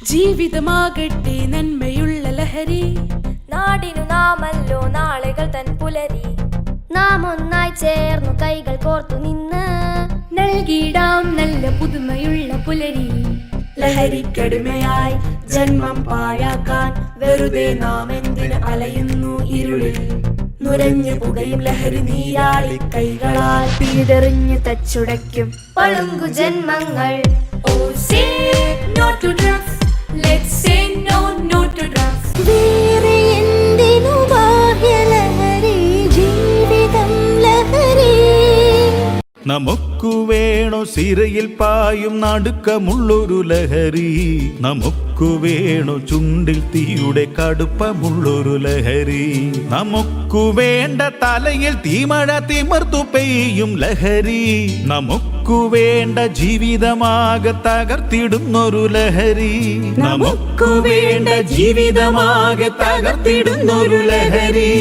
ജീവിതമാകട്ടെ നന്മയുള്ള ലഹരി. നാടിനു നാമല്ലോ നാളുകൾ തൻ പുലരി. നാം ഒന്നായി ചേർന്നു കൈകൾ കോർത്തു നിന്ന് നൽകിയിടാം നല്ല പുതുമയുള്ള പുലരി. ലഹരിക്കടിമയായി ജന്മം പാഴാക്കാൻ വെറുതെ നാം എന്തിന് അലയുന്നു ഇരുളിൽ. നുരഞ്ഞു പുകയും ലഹരി നീരാളി കൈകളാൽ പിഴുതെറിഞ്ഞു തച്ചുടയ്ക്കും പളുങ്കു ജന്മങ്ങൾ. Oh, say no to drugs. Let's say no, no to drugs. വേറെ എന്തിനു ബാഹ്യലഹരി, ജീവിതം ലഹരി. നമുക്കു വേണോ സിരയിൽ പായും നടുക്കമുള്ളൊരു ലഹരി. നമുക്കു വേണോ ചുണ്ടിൽ തീയുടെ കടുപ്പമുള്ളൊരു ലഹരി. നമുക്കു വേണ്ട തലയിൽ തീമഴ തിമർത്തു പെയ്യും ലഹരി. നമുക്കു വേണ്ട ജീവിതമാകെ തകർത്തിടുന്നൊരു ലഹരി. നമുക്കു വേണ്ട ജീവിതമാകെ തകർത്തിടുന്നൊരു ലഹരി.